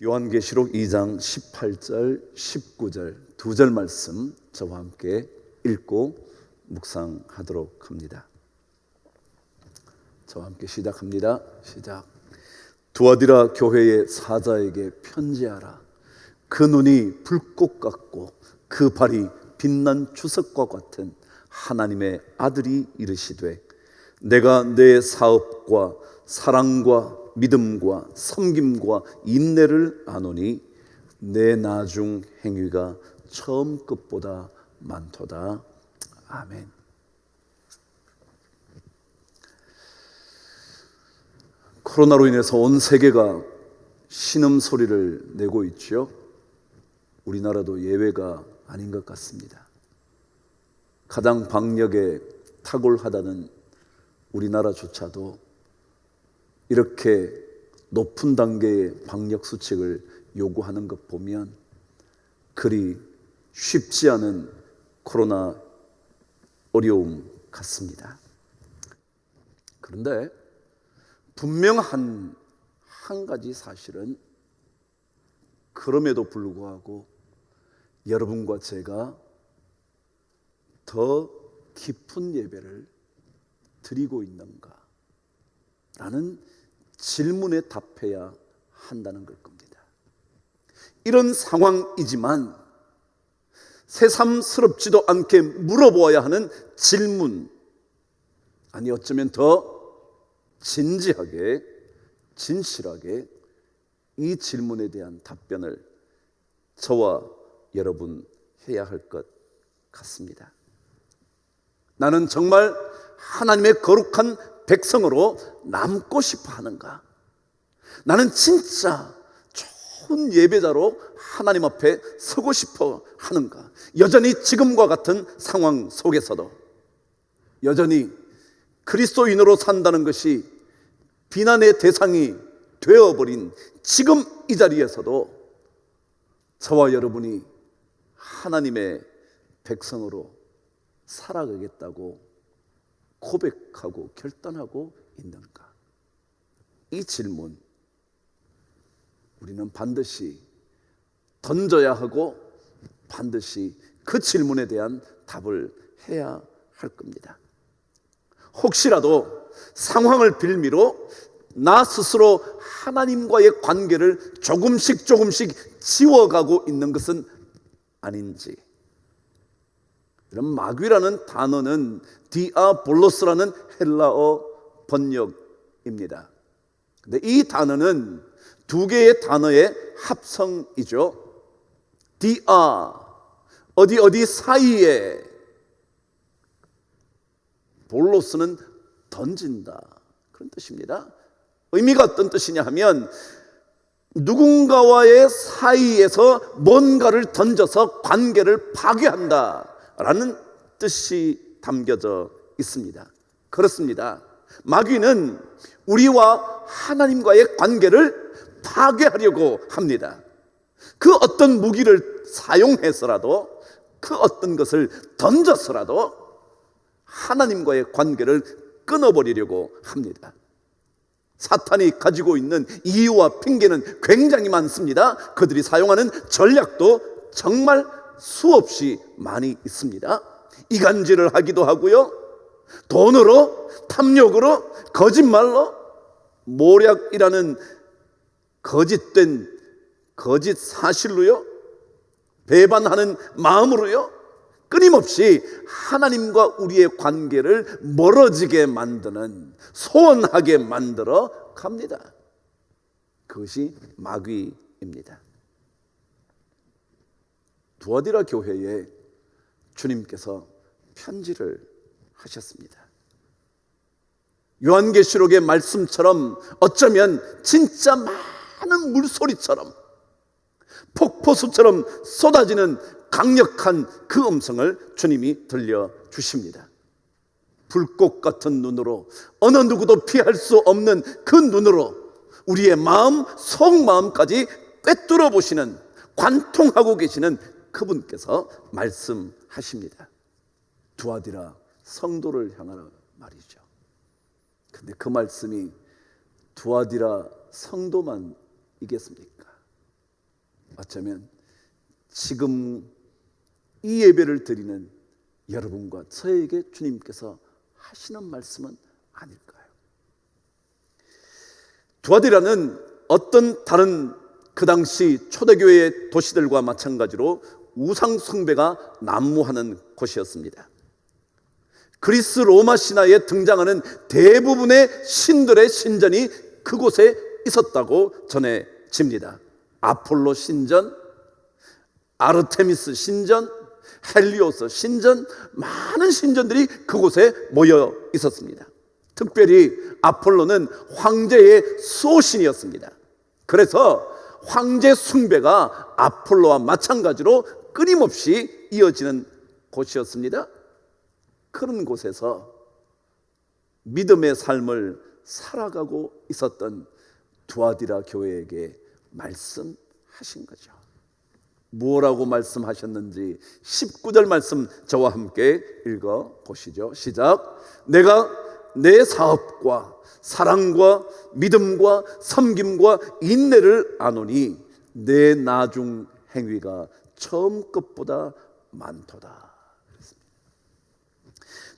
요한계시록 2장 18절, 19절 두 절 말씀 저와 함께 읽고 묵상하도록 합니다. 저와 함께 시작합니다. 시작. 두아디라 교회의 사자에게 편지하라. 그 눈이 불꽃 같고 그 발이 빛난 주석과 같은 하나님의 아들이 이르시되, 내가 내 사업과 사랑과 믿음과 섬김과 인내를 아노니 내 나중 행위가 처음 것보다 많도다. 아멘. 코로나로 인해서 온 세계가 신음소리를 내고 있죠. 우리나라도 예외가 아닌 것 같습니다. 가장 방역에 탁월하다는 우리나라조차도 이렇게 높은 단계의 방역 수칙을 요구하는 것 보면 그리 쉽지 않은 코로나 어려움 같습니다. 그런데 분명한 한 가지 사실은, 그럼에도 불구하고 여러분과 제가 더 깊은 예배를 드리고 있는가 라는 질문에 답해야 한다는 걸 겁니다. 이런 상황이지만 새삼스럽지도 않게 물어보아야 하는 질문, 아니 어쩌면 더 진지하게 진실하게 이 질문에 대한 답변을 저와 여러분 해야 할 것 같습니다. 나는 정말 하나님의 거룩한 백성으로 남고 싶어 하는가? 나는 진짜 좋은 예배자로 하나님 앞에 서고 싶어 하는가? 여전히 지금과 같은 상황 속에서도 여전히 그리스도인으로 산다는 것이 비난의 대상이 되어버린 지금 이 자리에서도 저와 여러분이 하나님의 백성으로 살아가겠다고 고백하고 결단하고 있는가? 이 질문 우리는 반드시 던져야 하고 반드시 그 질문에 대한 답을 해야 할 겁니다. 혹시라도 상황을 빌미로 나 스스로 하나님과의 관계를 조금씩 지워가고 있는 것은 아닌지. 이런 마귀라는 단어는 디아볼로스라는 헬라어 번역입니다. 근데 이 단어는 두 개의 단어의 합성이죠. 디아, 어디 사이에, 볼로스는 던진다, 그런 뜻입니다. 의미가 어떤 뜻이냐 하면 누군가와의 사이에서 뭔가를 던져서 관계를 파괴한다 라는 뜻이 담겨져 있습니다. 그렇습니다. 마귀는 우리와 하나님과의 관계를 파괴하려고 합니다. 그 어떤 무기를 사용해서라도, 그 어떤 것을 던져서라도 하나님과의 관계를 끊어버리려고 합니다. 사탄이 가지고 있는 이유와 핑계는 굉장히 많습니다. 그들이 사용하는 전략도 정말 수없이 많이 있습니다. 이간질을 하기도 하고요, 돈으로, 탐욕으로, 거짓말로, 모략이라는 거짓된 거짓 사실로요, 배반하는 마음으로요, 끊임없이 하나님과 우리의 관계를 멀어지게 만드는, 소원하게 만들어 갑니다. 그것이 마귀입니다. 두아디라 교회에 주님께서 편지를 하셨습니다. 요한계시록의 말씀처럼 어쩌면 진짜 많은 물소리처럼 폭포수처럼 쏟아지는 강력한 그 음성을 주님이 들려주십니다. 불꽃 같은 눈으로, 어느 누구도 피할 수 없는 그 눈으로 우리의 마음, 속마음까지 꿰뚫어 보시는, 관통하고 계시는 그분께서 말씀하십니다. 두아디라 성도를 향하라 말이죠. 근데 그 말씀이 두아디라 성도만 이겠습니까? 어쩌면 지금 이 예배를 드리는 여러분과 저에게 주님께서 하시는 말씀은 아닐까요? 두아디라는 어떤 다른 그 당시 초대교회의 도시들과 마찬가지로 우상 숭배가 난무하는 곳이었습니다. 그리스 로마 신화에 등장하는 대부분의 신들의 신전이 그곳에 있었다고 전해집니다. 아폴로 신전, 아르테미스 신전, 헬리오스 신전, 많은 신전들이 그곳에 모여 있었습니다. 특별히 아폴로는 황제의 수호신이었습니다. 그래서 황제 숭배가 아폴로와 마찬가지로 끊임없이 이어지는 곳이었습니다. 그런 곳에서 믿음의 삶을 살아가고 있었던 두아디라 교회에게 말씀하신 거죠. 뭐라고 말씀하셨는지 19절 말씀 저와 함께 읽어보시죠. 시작. 내가 내 사업과 사랑과 믿음과 섬김과 인내를 아노니 내 나중 행위가 처음 것보다 많도다.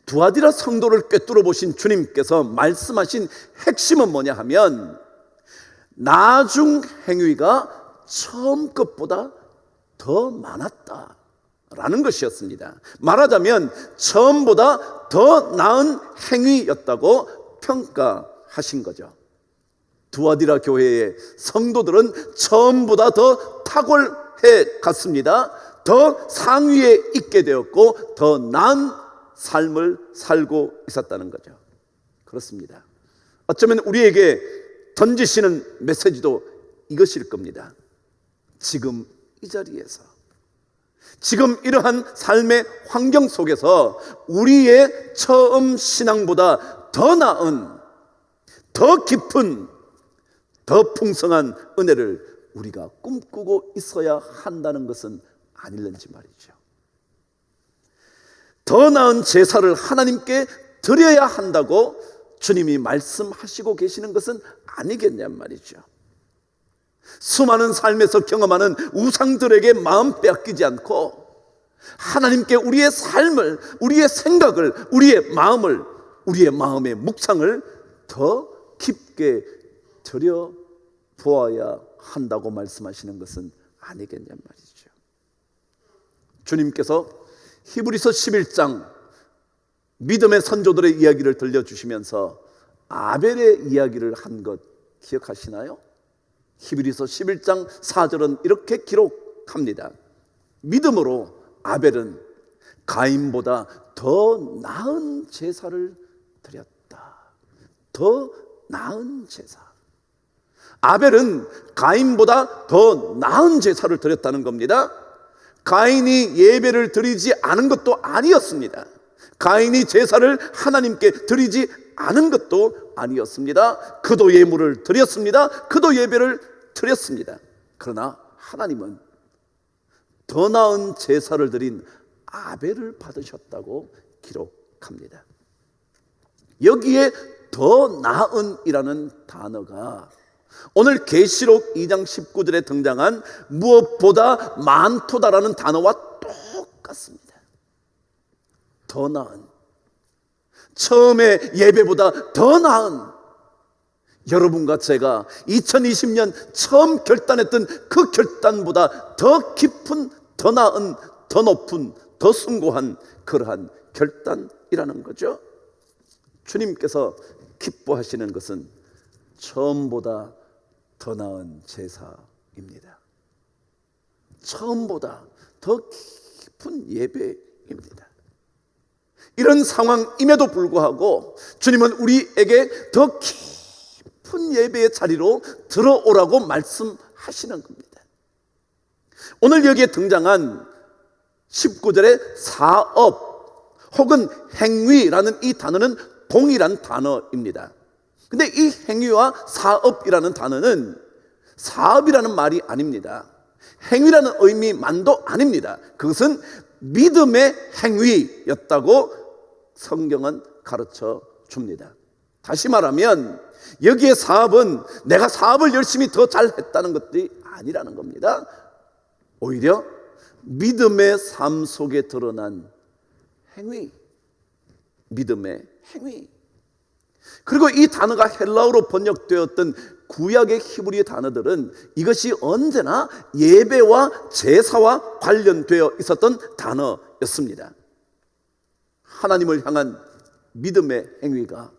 두아디라 성도를 꿰뚫어 보신 주님께서 말씀하신 핵심은 뭐냐 하면 나중 행위가 처음 것보다 더 많았다라는 것이었습니다. 말하자면 처음보다 더 나은 행위였다고 평가하신 거죠. 두아디라 교회의 성도들은 처음보다 더 탁월해 갔습니다. 더 상위에 있게 되었고 더 나은 삶을 살고 있었다는 거죠. 그렇습니다. 어쩌면 우리에게 던지시는 메시지도 이것일 겁니다. 지금 이 자리에서, 지금 이러한 삶의 환경 속에서 우리의 처음 신앙보다 더 나은, 더 깊은, 더 풍성한 은혜를 우리가 꿈꾸고 있어야 한다는 것은 아닐는지 말이죠. 더 나은 제사를 하나님께 드려야 한다고 주님이 말씀하시고 계시는 것은 아니겠냔 말이죠. 수많은 삶에서 경험하는 우상들에게 마음 빼앗기지 않고 하나님께 우리의 삶을, 우리의 생각을, 우리의 마음을, 우리의 마음의 묵상을 더 깊게 들여보아야 한다고 말씀하시는 것은 아니겠냔 말이죠. 주님께서 히브리서 11장 믿음의 선조들의 이야기를 들려주시면서 아벨의 이야기를 한 것 기억하시나요? 히브리서 11장 4절은 이렇게 기록합니다. 믿음으로 아벨은 가인보다 더 나은 제사를 드렸다. 더 나은 제사. 아벨은 가인보다 더 나은 제사를 드렸다는 겁니다. 가인이 예배를 드리지 않은 것도 아니었습니다. 가인이 제사를 하나님께 드리지 않은 것도 아니었습니다. 그도 예물을 드렸습니다. 그도 예배를 드렸습니다. 그러나 하나님은 더 나은 제사를 드린 아벨을 받으셨다고 기록합니다. 여기에 더 나은이라는 단어가 오늘 계시록 2장 19절에 등장한 무엇보다 많도다라는 단어와 똑같습니다. 더 나은, 처음의 예배보다 더 나은, 여러분과 제가 2020년 처음 결단했던 그 결단보다 더 깊은, 더 나은, 더 높은, 더 숭고한 그러한 결단이라는 거죠. 주님께서 기뻐하시는 것은 처음보다 더 나은 제사입니다. 처음보다 더 깊은 예배입니다. 이런 상황임에도 불구하고 주님은 우리에게 더 깊은 예배의 자리로 들어오라고 말씀하시는 겁니다. 오늘 여기에 등장한 19절의 사업 혹은 행위라는 이 단어는 동일한 단어입니다. 근데 이 행위와 사업이라는 단어는 사업이라는 말이 아닙니다. 행위라는 의미만도 아닙니다. 그것은 믿음의 행위였다고 성경은 가르쳐 줍니다. 다시 말하면 여기에 사업은 내가 사업을 열심히 더 잘했다는 것들이 아니라는 겁니다. 오히려 믿음의 삶 속에 드러난 행위, 믿음의 행위. 그리고 이 단어가 헬라어로 번역되었던 구약의 히브리 단어들은 이것이 언제나 예배와 제사와 관련되어 있었던 단어였습니다. 하나님을 향한 믿음의 행위가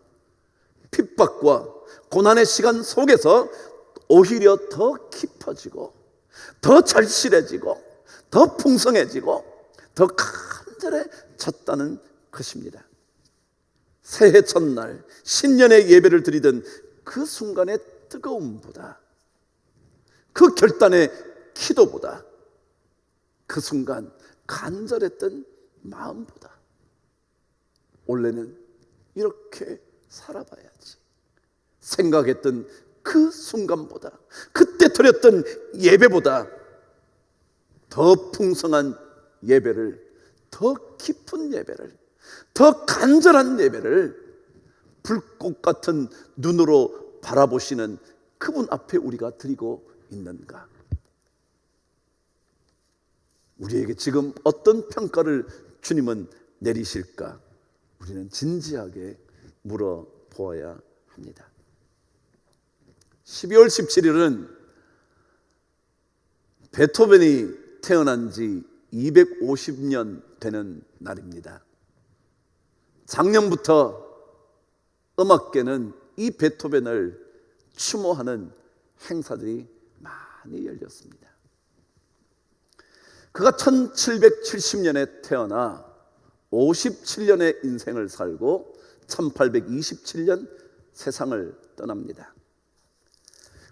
핍박과 고난의 시간 속에서 오히려 더 깊어지고 더 절실해지고 더 풍성해지고 더 간절해졌다는 것입니다. 새해 첫날 신년의 예배를 드리던 그 순간의 뜨거움보다, 그 결단의 기도보다, 그 순간 간절했던 마음보다 원래는 이렇게 살아봐야지 생각했던 그 순간보다, 그때 드렸던 예배보다 더 풍성한 예배를, 더 깊은 예배를, 더 간절한 예배를 불꽃 같은 눈으로 바라보시는 그분 앞에 우리가 드리고 있는가? 우리에게 지금 어떤 평가를 주님은 내리실까? 우리는 진지하게 물어보아야 합니다. 12월 17일은 베토벤이 태어난 지 250년 되는 날입니다. 작년부터 음악계는 이 베토벤을 추모하는 행사들이 많이 열렸습니다. 그가 1770년에 태어나 57년의 인생을 살고 1827년 세상을 떠납니다.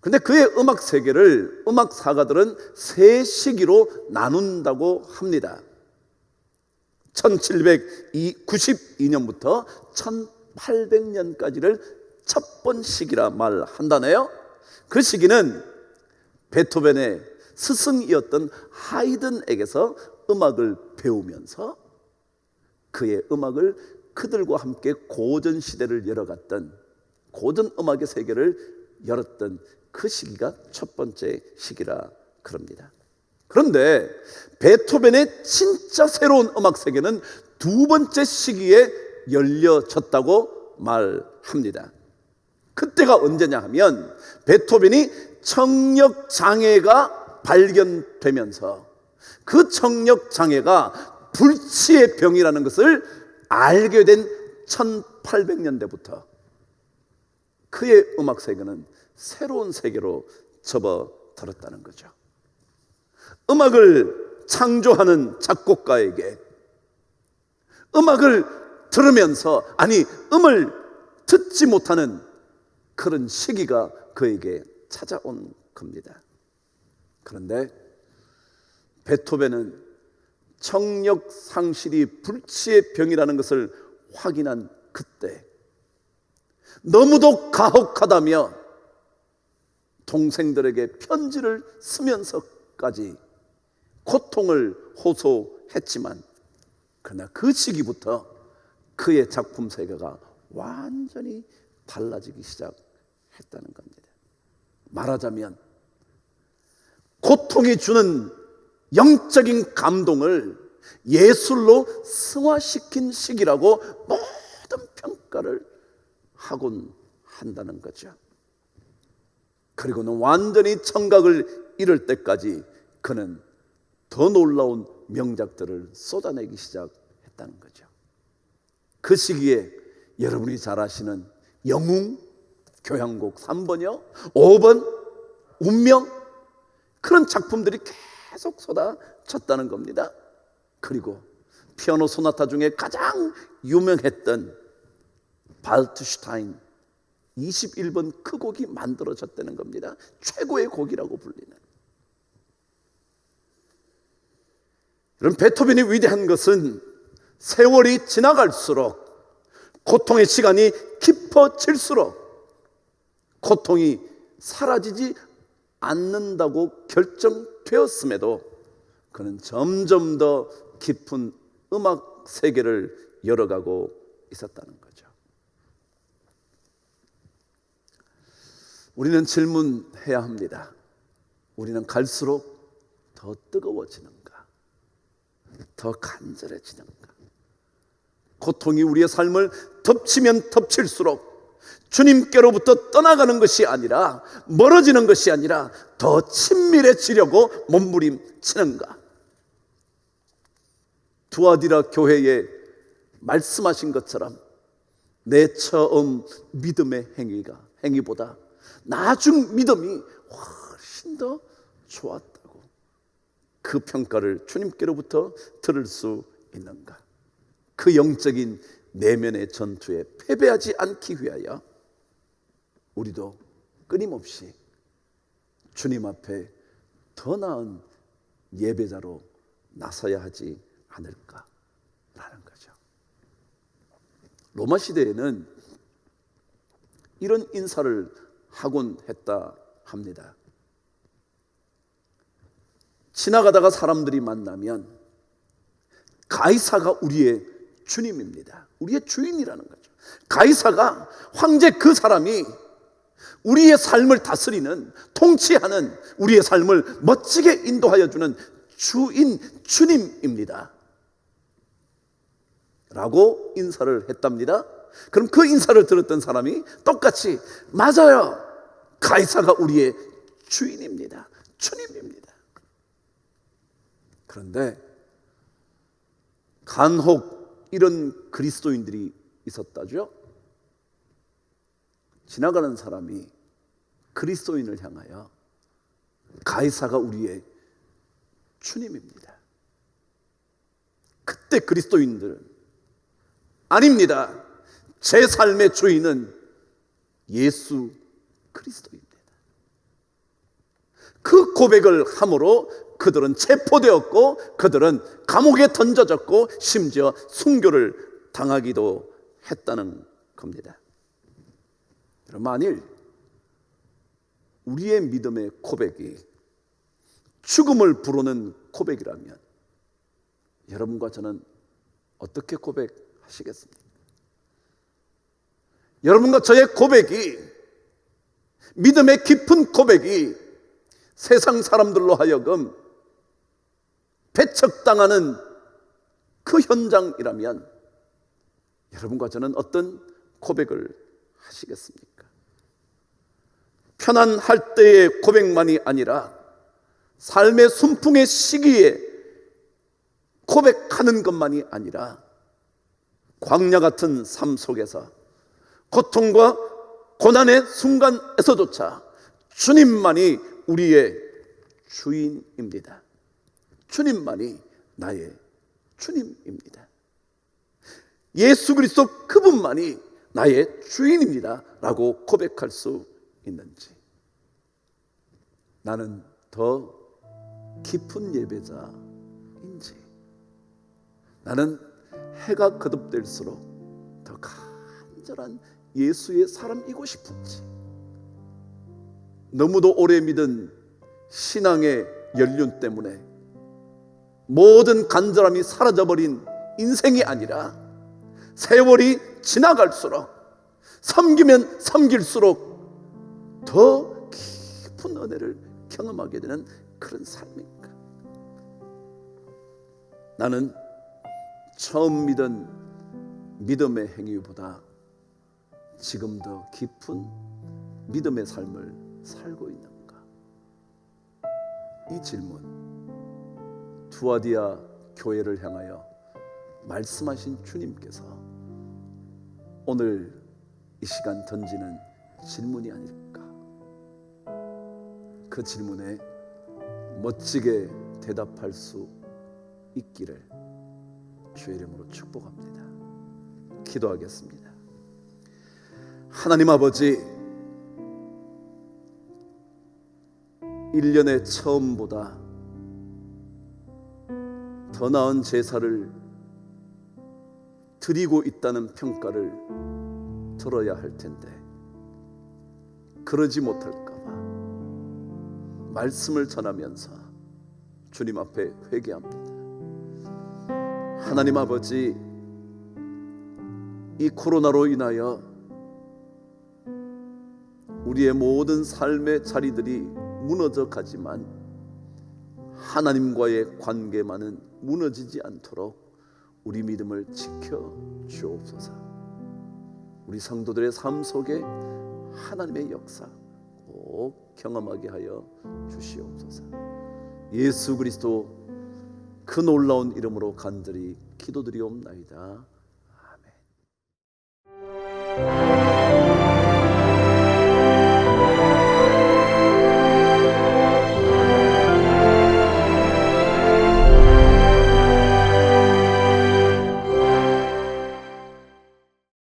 그런데 그의 음악 세계를 음악사가들은 세 시기로 나눈다고 합니다. 1792년부터 1800년까지를 첫 번 시기라 말한다네요. 그 시기는 베토벤의 스승이었던 하이든에게서 음악을 배우면서 그의 음악을 그들과 함께 고전 시대를 열어갔던, 고전 음악의 세계를 열었던 그 시기가 첫 번째 시기라 그럽니다. 그런데 베토벤의 진짜 새로운 음악 세계는 두 번째 시기에 열려졌다고 말합니다. 그때가 언제냐 하면 베토벤이 청력 장애가 발견되면서 그 청력 장애가 불치의 병이라는 것을 알게 된 1800년대부터 그의 음악 세계는 새로운 세계로 접어들었다는 거죠. 음악을 창조하는 작곡가에게 음악을 들으면서, 아니 음을 듣지 못하는 그런 시기가 그에게 찾아온 겁니다. 그런데 베토벤은 청력 상실이 불치의 병이라는 것을 확인한 그때 너무도 가혹하다며 동생들에게 편지를 쓰면서까지 고통을 호소했지만, 그러나 그 시기부터 그의 작품 세계가 완전히 달라지기 시작했다는 겁니다. 말하자면 고통이 주는 영적인 감동을 예술로 승화시킨 시기라고 모든 평가를 하곤 한다는 거죠. 그리고는 완전히 청각을 잃을 때까지 그는 더 놀라운 명작들을 쏟아내기 시작했다는 거죠. 그 시기에 여러분이 잘 아시는 영웅, 교향곡 3번이요, 5번, 운명, 그런 작품들이 계속 쏟아졌다는 겁니다. 그리고 피아노 소나타 중에 가장 유명했던 발트슈타인 21번 그 곡이 만들어졌다는 겁니다. 최고의 곡이라고 불리는. 여러분, 베토벤이 위대한 것은 세월이 지나갈수록, 고통의 시간이 깊어질수록 고통이 사라지지 않는다고 결정되었음에도 그는 점점 더 깊은 음악 세계를 열어가고 있었다는 거죠. 우리는 질문해야 합니다. 우리는 갈수록 더 뜨거워지는가? 더 간절해지는가? 고통이 우리의 삶을 덮치면 덮칠수록 주님께로부터 떠나가는 것이 아니라, 멀어지는 것이 아니라 더 친밀해지려고 몸부림치는가? 두아디라 교회에 말씀하신 것처럼 내 처음 믿음의 행위보다 나중 믿음이 훨씬 더 좋았다고 그 평가를 주님께로부터 들을 수 있는가? 그 영적인 내면의 전투에 패배하지 않기 위하여 우리도 끊임없이 주님 앞에 더 나은 예배자로 나서야 하지 않을까라는 거죠. 로마 시대에는 이런 인사를 하곤 했다 합니다. 지나가다가 사람들이 만나면 가이사가 우리의 주님입니다. 우리의 주인이라는 거죠. 가이사가, 황제 그 사람이 우리의 삶을 다스리는, 통치하는, 우리의 삶을 멋지게 인도하여 주는 주님입니다 라고 인사를 했답니다. 그럼 그 인사를 들었던 사람이 똑같이 맞아요, 가이사가 우리의 주인입니다, 주님입니다. 그런데 간혹 이런 그리스도인들이 있었다죠. 지나가는 사람이 그리스도인을 향하여 가이사가 우리의 주님입니다. 그때 그리스도인들은 아닙니다, 제 삶의 주인은 예수 그리스도입니다. 그 고백을 함으로 그들은 체포되었고, 그들은 감옥에 던져졌고, 심지어 순교를 당하기도 했다는 겁니다. 만일 우리의 믿음의 고백이 죽음을 부르는 고백이라면 여러분과 저는 어떻게 고백하시겠습니까? 여러분과 저의 고백이, 믿음의 깊은 고백이 세상 사람들로 하여금 배척당하는 그 현장이라면 여러분과 저는 어떤 고백을 하시겠습니까? 편안할 때의 고백만이 아니라 삶의 순풍의 시기에 고백하는 것만이 아니라 광야 같은 삶 속에서 고통과 고난의 순간에서조차 주님만이 우리의 주인입니다. 주님만이 나의 주님입니다. 예수 그리스도 그분만이 나의 주인입니다 라고 고백할 수 있는지, 나는 더 깊은 예배자인지, 나는 해가 거듭될수록 더 간절한 예수의 사람이고 싶은지, 너무도 오래 믿은 신앙의 연륜 때문에 모든 간절함이 사라져버린 인생이 아니라 세월이 지나갈수록, 섬기면 섬길수록 더 깊은 은혜를 경험하게 되는 그런 삶인가? 나는 처음 믿은 믿음의 행위보다 지금 더 깊은 믿음의 삶을 살고 있는가? 이 질문, 두아디아 교회를 향하여 말씀하신 주님께서 오늘 이 시간 던지는 질문이 아닐까? 그 질문에 멋지게 대답할 수 있기를 주의 이름으로 축복합니다. 기도하겠습니다. 하나님 아버지, 1년의 처음보다 더 나은 제사를 드리고 있다는 평가를 들어야 할 텐데 그러지 못할까 봐 말씀을 전하면서 주님 앞에 회개합니다. 하나님 아버지, 이 코로나로 인하여 우리의 모든 삶의 자리들이 무너져 가지만 하나님과의 관계만은 무너지지 않도록 우리 믿음을 지켜 주옵소서. 우리 성도들의 삶 속에 하나님의 역사 꼭 경험하게 하여 주시옵소서. 예수 그리스도 그 놀라운 이름으로 간절히 기도드리옵나이다. 아멘.